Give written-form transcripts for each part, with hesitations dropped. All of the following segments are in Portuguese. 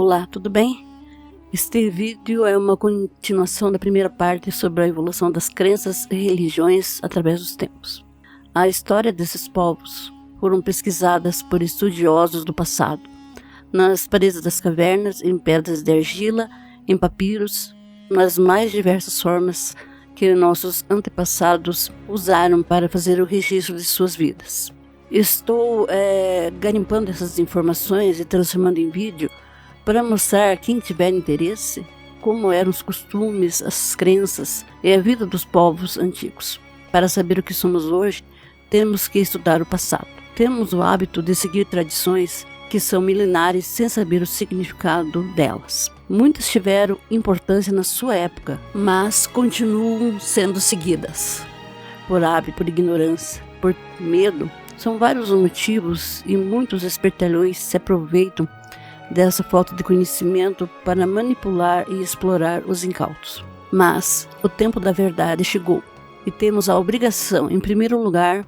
Olá, tudo bem? Este vídeo é uma continuação da primeira parte sobre a evolução das crenças e religiões através dos tempos. A história desses povos foram pesquisadas por estudiosos do passado, nas paredes das cavernas, em pedras de argila, em papiros, nas mais diversas formas que nossos antepassados usaram para fazer o registro de suas vidas. Estou garimpando essas informações e transformando em vídeo para mostrar a quem tiver interesse como eram os costumes, as crenças e a vida dos povos antigos. Para saber o que somos hoje, temos que estudar o passado. Temos o hábito de seguir tradições que são milenares sem saber o significado delas. Muitas tiveram importância na sua época, mas continuam sendo seguidas por hábito, por ignorância, por medo. São vários os motivos e muitos espertalhões se aproveitam dessa falta de conhecimento para manipular e explorar os incautos. Mas o tempo da verdade chegou e temos a obrigação, em primeiro lugar,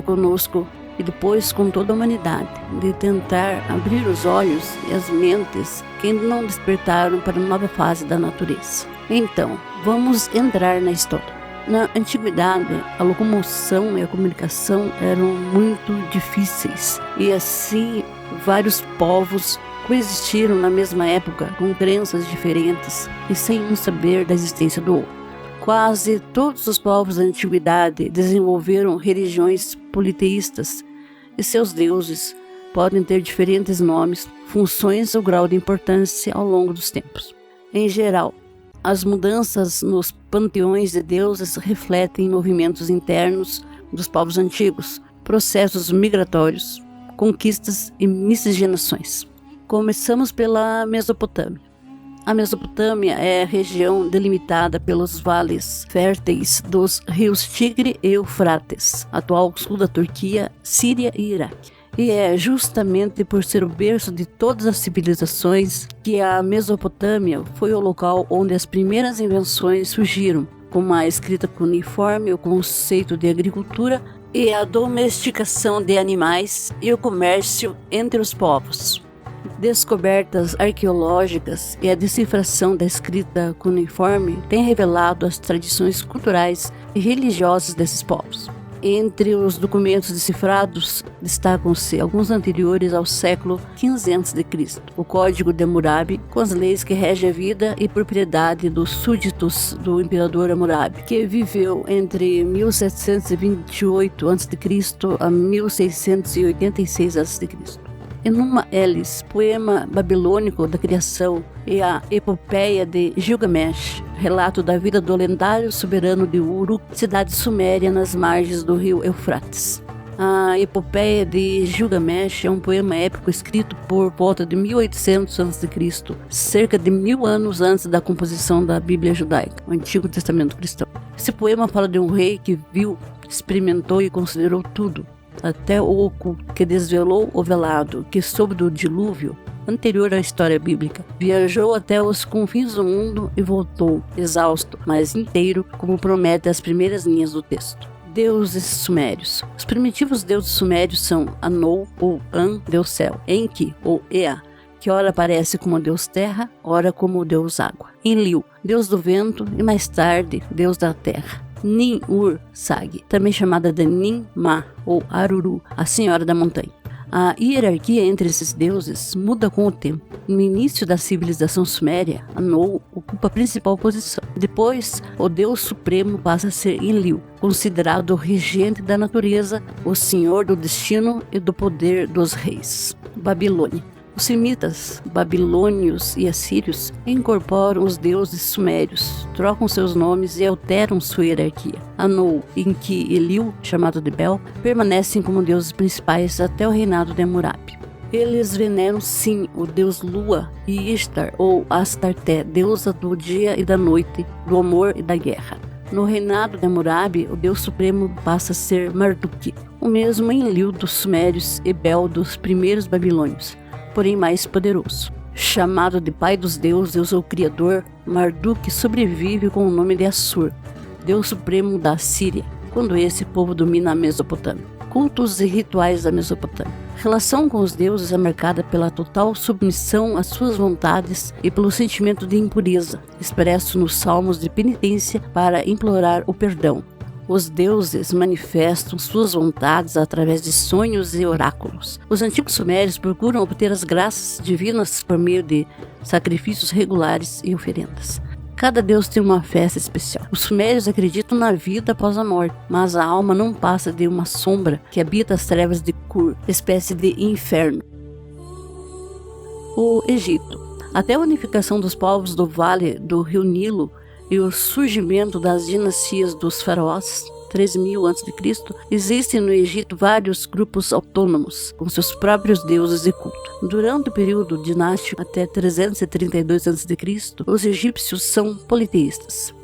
conosco e depois com toda a humanidade, de tentar abrir os olhos e as mentes que ainda não despertaram para uma nova fase da natureza. Então, vamos entrar na história. Na antiguidade, a locomoção e a comunicação eram muito difíceis e assim vários povos coexistiram na mesma época com crenças diferentes e sem um saber da existência do outro. Quase todos os povos da antiguidade desenvolveram religiões politeístas e seus deuses podem ter diferentes nomes, funções ou grau de importância ao longo dos tempos. Em geral, as mudanças nos panteões de deuses refletem movimentos internos dos povos antigos, processos migratórios, conquistas e miscigenações. Começamos pela Mesopotâmia. A Mesopotâmia é a região delimitada pelos vales férteis dos rios Tigre e Eufrates, atual sul da Turquia, Síria e Iraque. E é justamente por ser o berço de todas as civilizações que a Mesopotâmia foi o local onde as primeiras invenções surgiram, como a escrita cuneiforme, o conceito de agricultura e a domesticação de animais e o comércio entre os povos. Descobertas arqueológicas e a decifração da escrita cuneiforme têm revelado as tradições culturais e religiosas desses povos. Entre os documentos decifrados, destacam-se alguns anteriores ao século XV a.C., o Código de Hammurabi, com as leis que regem a vida e propriedade dos súditos do imperador Hammurabi, que viveu entre 1728 a.C. a 1686 a.C. Enuma Elis, poema babilônico da criação, e a Epopeia de Gilgamesh, relato da vida do lendário soberano de Uruk, cidade suméria nas margens do rio Eufrates. A Epopeia de Gilgamesh é um poema épico escrito por volta de 1800 a.C., cerca de 1000 anos antes da composição da Bíblia judaica, o Antigo Testamento cristão. Esse poema fala de um rei que viu, experimentou e considerou tudo, até o oculto, que desvelou o velado, que soube do dilúvio, anterior à história bíblica. Viajou até os confins do mundo e voltou, exausto, mas inteiro, como prometem as primeiras linhas do texto. Deuses sumérios. Os primitivos deuses sumérios são Anou, ou An, Deus Céu, Enki, ou Ea, que ora aparece como Deus Terra, ora como Deus Água. Enlil, Deus do Vento e mais tarde, Deus da Terra. Nin-Ur-Sag, também chamada de Nin-Ma, ou Aruru, a Senhora da Montanha. A hierarquia entre esses deuses muda com o tempo. No início da civilização suméria, Anou ocupa a principal posição. Depois, o Deus Supremo passa a ser Enlil, considerado o regente da natureza, o senhor do destino e do poder dos reis. Babilônia. Os semitas, babilônios e assírios incorporam os deuses sumérios, trocam seus nomes e alteram sua hierarquia. Anou, Enki e Enlil, chamado de Bel, permanecem como deuses principais até o reinado de Hammurabi. Eles veneram sim o deus Lua e Ishtar, ou Astarté, deusa do dia e da noite, do amor e da guerra. No reinado de Hammurabi, o deus supremo passa a ser Marduk, o mesmo Enlil dos sumérios e Bel dos primeiros babilônios, porém mais poderoso. Chamado de pai dos deuses ou criador, Marduk sobrevive com o nome de Assur, deus supremo da Síria, quando esse povo domina a Mesopotâmia. Cultos e rituais da Mesopotâmia. A relação com os deuses é marcada pela total submissão às suas vontades e pelo sentimento de impureza, expresso nos salmos de penitência para implorar o perdão. Os deuses manifestam suas vontades através de sonhos e oráculos. Os antigos sumérios procuram obter as graças divinas por meio de sacrifícios regulares e oferendas. Cada deus tem uma festa especial. Os sumérios acreditam na vida após a morte, mas a alma não passa de uma sombra que habita as trevas de Kur, espécie de inferno. O Egito. Até a unificação dos povos do vale do rio Nilo e o surgimento das dinastias dos faraós, 3000 a.C., existem no Egito vários grupos autônomos, com seus próprios deuses de culto. Durante o período dinástico até 332 a.C., os egípcios são politeístas.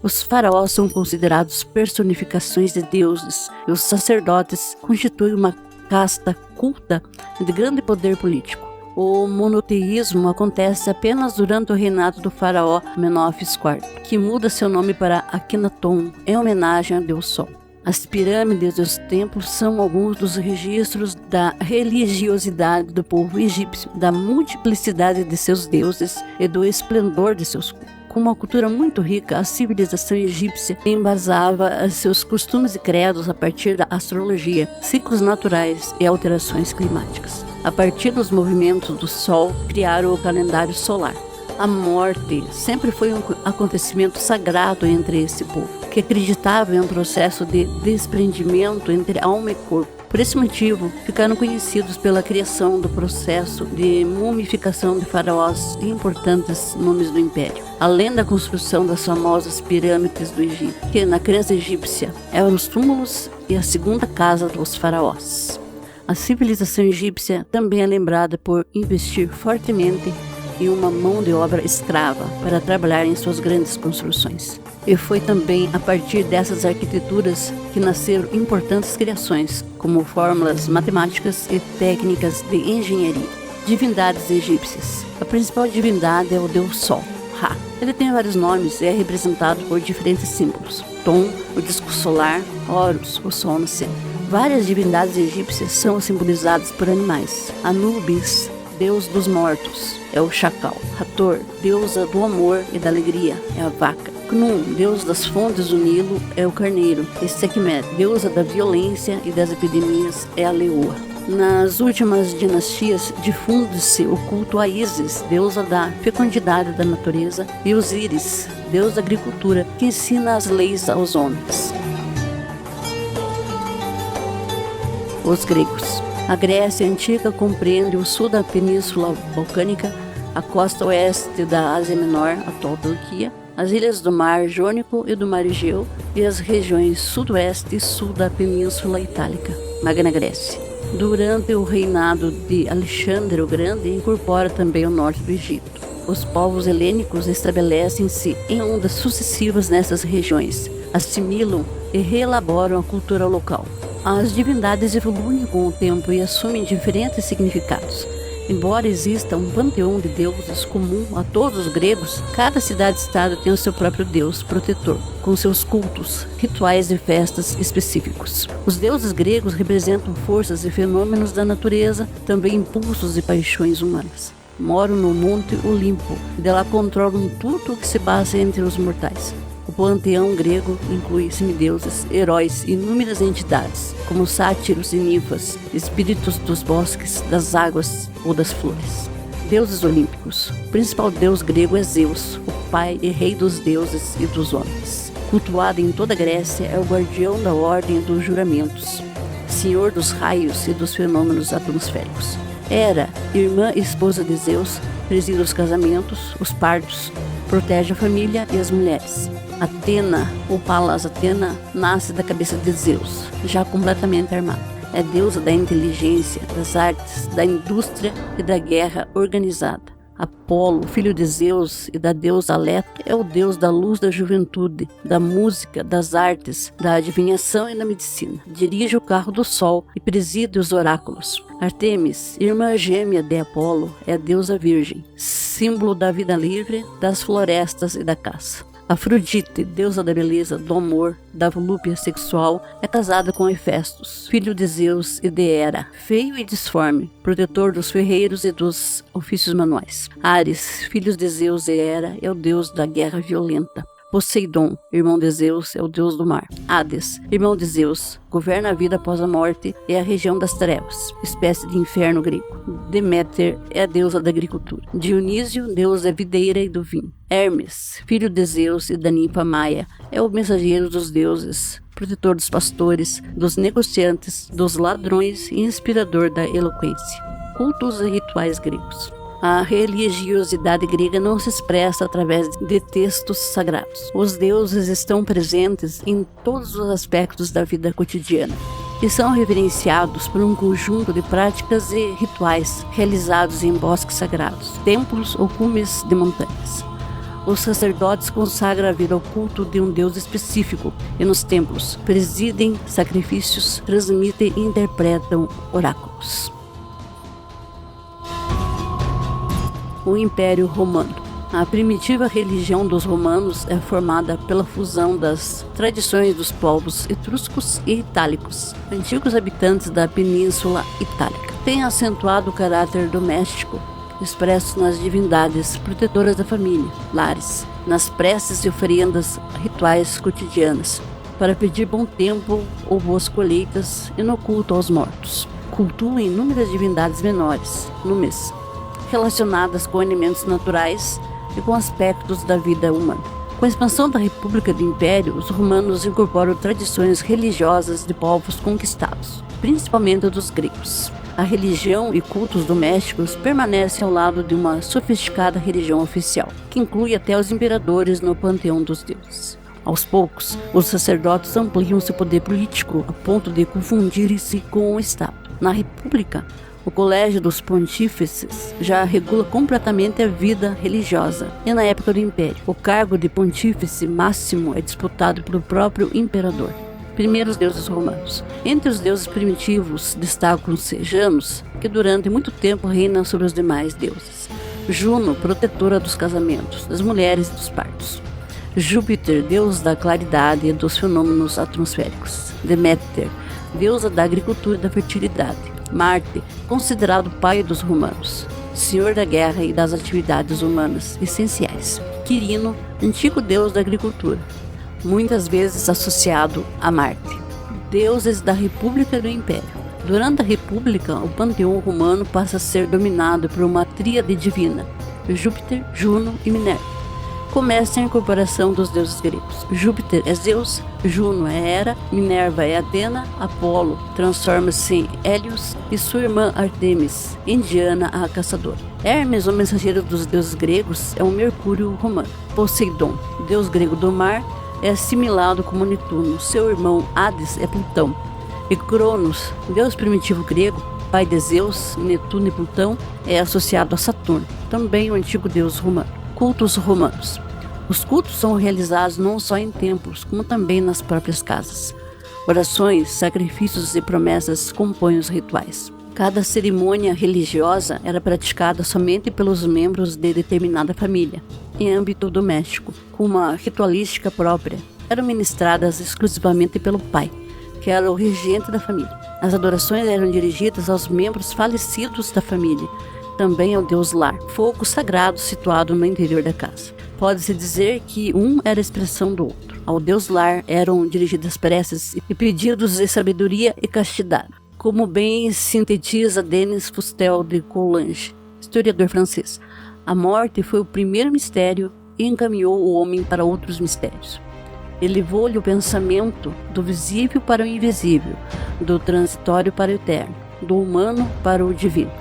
Os faraós são considerados personificações de deuses e os sacerdotes constituem uma casta culta de grande poder político. O monoteísmo acontece apenas durante o reinado do faraó Menófis IV, que muda seu nome para Akhenaton em homenagem a Deus Sol. As pirâmides e os templos são alguns dos registros da religiosidade do povo egípcio, da multiplicidade de seus deuses e do esplendor de seus cultos. Com uma cultura muito rica, a civilização egípcia embasava seus costumes e credos a partir da astrologia, ciclos naturais e alterações climáticas. A partir dos movimentos do Sol, criaram o calendário solar. A morte sempre foi um acontecimento sagrado entre esse povo, que acreditava em um processo de desprendimento entre alma e corpo. Por esse motivo, ficaram conhecidos pela criação do processo de mumificação de faraós e importantes nomes do império, além da construção das famosas pirâmides do Egito, que na crença egípcia eram os túmulos e a segunda casa dos faraós. A civilização egípcia também é lembrada por investir fortemente em uma mão de obra escrava para trabalhar em suas grandes construções. E foi também a partir dessas arquiteturas que nasceram importantes criações, como fórmulas matemáticas e técnicas de engenharia. Divindades egípcias. A principal divindade é o deus Sol, Ra. Ele tem vários nomes e é representado por diferentes símbolos. Tom, o disco solar, Horus, o sol nascente. Várias divindades egípcias são simbolizadas por animais. Anubis, deus dos mortos, é o chacal. Hathor, deusa do amor e da alegria, é a vaca. Knum, deus das fontes do Nilo, é o carneiro. E Sekhmet, deusa da violência e das epidemias, é a leoa. Nas últimas dinastias, difunde-se o culto a Ísis, deusa da fecundidade da natureza, e Osíris, deus da agricultura, que ensina as leis aos homens. Os gregos. A Grécia Antiga compreende o sul da Península Balcânica, a costa oeste da Ásia Menor, atual Turquia, as ilhas do Mar Jônico e do Mar Egeu e as regiões sudoeste e sul da Península Itálica, Magna Grécia. Durante o reinado de Alexandre o Grande, incorpora também o norte do Egito. Os povos helênicos estabelecem-se em ondas sucessivas nessas regiões, assimilam e reelaboram a cultura local. As divindades evoluem com o tempo e assumem diferentes significados. Embora exista um panteão de deuses comum a todos os gregos, cada cidade-estado tem o seu próprio deus protetor, com seus cultos, rituais e festas específicos. Os deuses gregos representam forças e fenômenos da natureza, também impulsos e paixões humanas. Moram no Monte Olimpo e de lá controlam tudo o que se passa entre os mortais. O panteão grego inclui semideuses, heróis e inúmeras entidades, como sátiros e ninfas, espíritos dos bosques, das águas ou das flores. Deuses olímpicos. O principal deus grego é Zeus, o pai e rei dos deuses e dos homens. Cultuado em toda a Grécia, é o guardião da ordem dos juramentos, senhor dos raios e dos fenômenos atmosféricos. Hera, irmã e esposa de Zeus, preside os casamentos, os partos, protege a família e as mulheres. Atena, ou Palas Atena, nasce da cabeça de Zeus, já completamente armado. É deusa da inteligência, das artes, da indústria e da guerra organizada. Apolo, filho de Zeus e da deusa Leto, é o deus da luz da juventude, da música, das artes, da adivinhação e da medicina. Dirige o carro do sol e preside os oráculos. Artemis, irmã gêmea de Apolo, é a deusa virgem, símbolo da vida livre, das florestas e da caça. Afrodite, deusa da beleza, do amor, da volúpia sexual, é casada com Hefestos, filho de Zeus e de Hera, feio e disforme, protetor dos ferreiros e dos ofícios manuais. Ares, filho de Zeus e Hera, é o deus da guerra violenta. Poseidon, irmão de Zeus, é o deus do mar. Hades, irmão de Zeus, governa a vida após a morte e a região das trevas, espécie de inferno grego. Deméter é a deusa da agricultura. Dionísio, deus da videira e do vinho. Hermes, filho de Zeus e da ninfa Maia, é o mensageiro dos deuses, protetor dos pastores, dos negociantes, dos ladrões e inspirador da eloquência. Cultos e rituais gregos. A religiosidade grega não se expressa através de textos sagrados. Os deuses estão presentes em todos os aspectos da vida cotidiana e são reverenciados por um conjunto de práticas e rituais realizados em bosques sagrados, templos ou cumes de montanhas. Os sacerdotes consagram a vida ao culto de um deus específico e nos templos presidem sacrifícios, transmitem e interpretam oráculos. O Império Romano. A primitiva religião dos romanos é formada pela fusão das tradições dos povos etruscos e itálicos, antigos habitantes da Península Itálica. Tem acentuado o caráter doméstico, expresso nas divindades protetoras da família, lares, nas preces e oferendas rituais cotidianas, para pedir bom tempo ou boas colheitas e no culto aos mortos. Cultuam inúmeras divindades menores, numes, relacionadas com elementos naturais e com aspectos da vida humana. Com a expansão da República do Império, os romanos incorporam tradições religiosas de povos conquistados, principalmente dos gregos. A religião e cultos domésticos permanecem ao lado de uma sofisticada religião oficial, que inclui até os imperadores no panteão dos deuses. Aos poucos, os sacerdotes ampliam seu poder político a ponto de confundirem-se com o Estado. Na República, o Colégio dos Pontífices já regula completamente a vida religiosa, e na época do Império, o cargo de Pontífice Máximo é disputado pelo próprio imperador. Primeiros deuses romanos. Entre os deuses primitivos destacam-se Janus, que durante muito tempo reina sobre os demais deuses. Juno, protetora dos casamentos, das mulheres e dos partos. Júpiter, deus da claridade e dos fenômenos atmosféricos. Deméter, deusa da agricultura e da fertilidade. Marte, considerado pai dos romanos, senhor da guerra e das atividades humanas essenciais. Quirino, antigo deus da agricultura, muitas vezes associado a Marte. Deuses da República e do Império. Durante a República, o panteão romano passa a ser dominado por uma tríade divina: Júpiter, Juno e Minerva. Começa a incorporação dos deuses gregos. Júpiter é Zeus, Juno é Hera, Minerva é Atena, Apolo transforma-se em Hélios e sua irmã Artemis, em Diana, a caçadora. Hermes, o mensageiro dos deuses gregos, é o Mercúrio romano. Poseidon, deus grego do mar, é assimilado como Netuno. Seu irmão Hades é Plutão. E Cronos, deus primitivo grego, pai de Zeus, Netuno e Plutão, é associado a Saturno, também o antigo deus romano. Cultos romanos. Os cultos são realizados não só em templos, como também nas próprias casas. Orações, sacrifícios e promessas compõem os rituais. Cada cerimônia religiosa era praticada somente pelos membros de determinada família, em âmbito doméstico, com uma ritualística própria. Eram ministradas exclusivamente pelo pai, que era o regente da família. As adorações eram dirigidas aos membros falecidos da família, também ao deus Lar, fogo sagrado situado no interior da casa. Pode-se dizer que um era a expressão do outro. Ao deus Lar eram dirigidas preces e pedidos de sabedoria e castidade, como bem sintetiza Denis Fustel de Coulanges, historiador francês. A morte foi o primeiro mistério e encaminhou o homem para outros mistérios. Elevou-lhe o pensamento do visível para o invisível, do transitório para o eterno, do humano para o divino.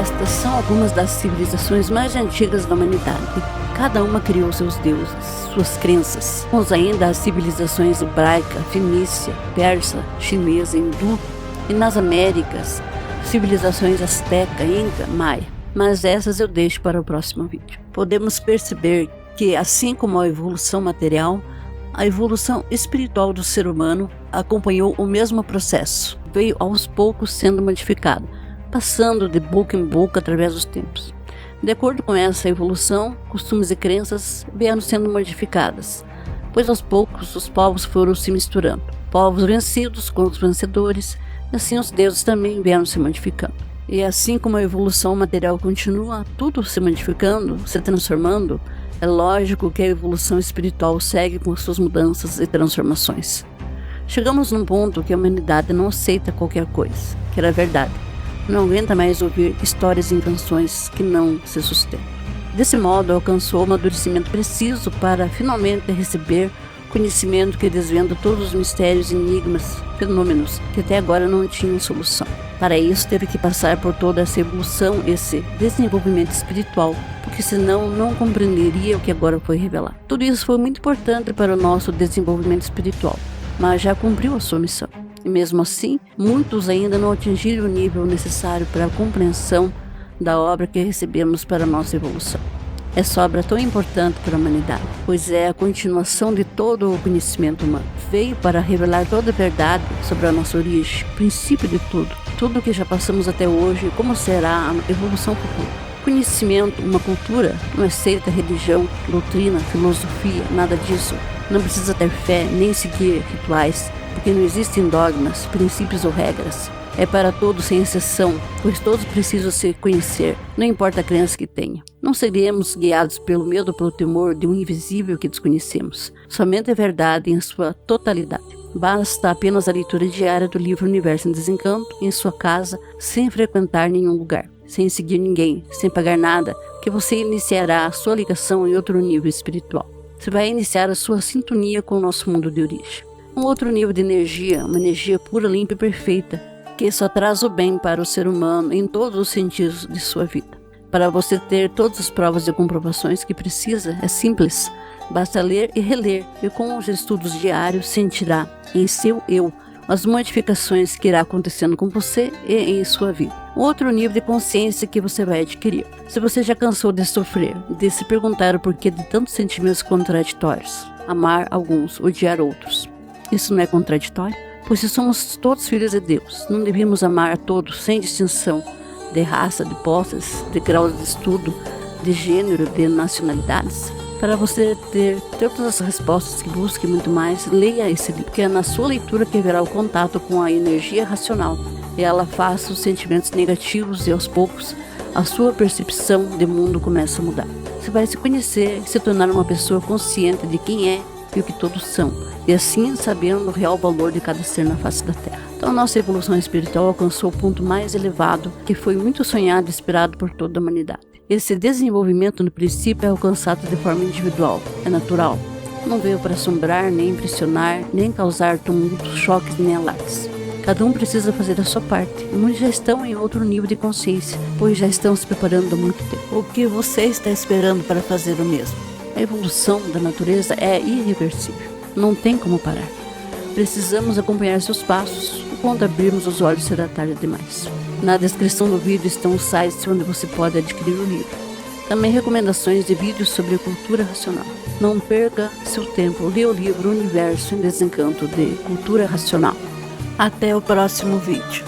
Estas são algumas das civilizações mais antigas da humanidade. Cada uma criou seus deuses, suas crenças. Temos ainda as civilizações hebraica, fenícia, persa, chinesa, hindu, e nas Américas, civilizações asteca, inca, maia. mas essas eu deixo para o próximo vídeo. Podemos perceber que, assim como a evolução material, a evolução espiritual do ser humano acompanhou o mesmo processo. Veio aos poucos sendo modificado, passando de boca em boca através dos tempos. De acordo com essa evolução, costumes e crenças vieram sendo modificadas, pois aos poucos os povos foram se misturando. Povos vencidos com os vencedores, e assim os deuses também vieram se modificando. E assim como a evolução material continua, tudo se modificando, se transformando, é lógico que a evolução espiritual segue com suas mudanças e transformações. Chegamos num ponto que a humanidade não aceita qualquer coisa, que era verdade. Não aguenta mais ouvir histórias e invenções que não se sustentam. Desse modo, alcançou o amadurecimento preciso para finalmente receber conhecimento que desvenda todos os mistérios, enigmas, fenômenos que até agora não tinham solução. Para isso, teve que passar por toda essa evolução, esse desenvolvimento espiritual, porque senão não compreenderia o que agora foi revelado. Tudo isso foi muito importante para o nosso desenvolvimento espiritual, mas já cumpriu a sua missão. E mesmo assim, muitos ainda não atingiram o nível necessário para a compreensão da obra que recebemos para a nossa evolução. Essa obra é tão importante para a humanidade, pois é a continuação de todo o conhecimento humano. Veio para revelar toda a verdade sobre a nossa origem, princípio de tudo o que já passamos até hoje e como será a evolução futura. Conhecimento, uma cultura, não é seita, religião, doutrina, filosofia, nada disso. Não precisa ter fé, nem seguir rituais, porque não existem dogmas, princípios ou regras. É para todos sem exceção, pois todos precisam se conhecer, não importa a crença que tenha. Não seremos guiados pelo medo ou pelo temor de um invisível que desconhecemos. Somente a verdade em sua totalidade. Basta apenas a leitura diária do livro Universo em Desencanto em sua casa, sem frequentar nenhum lugar, sem seguir ninguém, sem pagar nada, que você iniciará a sua ligação em outro nível espiritual. Você vai iniciar a sua sintonia com o nosso mundo de origem. Um outro nível de energia, uma energia pura, limpa e perfeita, que só traz o bem para o ser humano em todos os sentidos de sua vida. Para você ter todas as provas e comprovações que precisa, é simples. Basta ler e reler, e com os estudos diários sentirá em seu eu as modificações que irá acontecendo com você e em sua vida. Outro nível de consciência que você vai adquirir. Se você já cansou de sofrer, de se perguntar o porquê de tantos sentimentos contraditórios, amar alguns, odiar outros, isso não é contraditório? Pois se somos todos filhos de Deus, não devíamos amar a todos sem distinção de raça, de posses, de graus de estudo, de gênero, de nacionalidades? Para você ter todas as respostas que busque e muito mais, leia esse livro, que é na sua leitura que haverá o contato com a energia racional, e ela faça os sentimentos negativos e aos poucos a sua percepção de mundo começa a mudar. Você vai se conhecer e se tornar uma pessoa consciente de quem é e o que todos são, e assim sabendo o real valor de cada ser na face da Terra. Então a nossa evolução espiritual alcançou o ponto mais elevado, que foi muito sonhado e esperado por toda a humanidade. Esse desenvolvimento no princípio é alcançado de forma individual, é natural. Não veio para assombrar, nem impressionar, nem causar tumultos, choques, nem alardes. Cada um precisa fazer a sua parte. Muitos já estão em outro nível de consciência, pois já estão se preparando há muito tempo. O que você está esperando para fazer o mesmo? A evolução da natureza é irreversível. Não tem como parar. Precisamos acompanhar seus passos. E quando abrirmos os olhos será tarde demais. Na descrição do vídeo estão os sites onde você pode adquirir o livro. Também recomendações de vídeos sobre cultura racional. Não perca seu tempo. Lê o livro Universo em Desencanto de Cultura Racional. Até o próximo vídeo.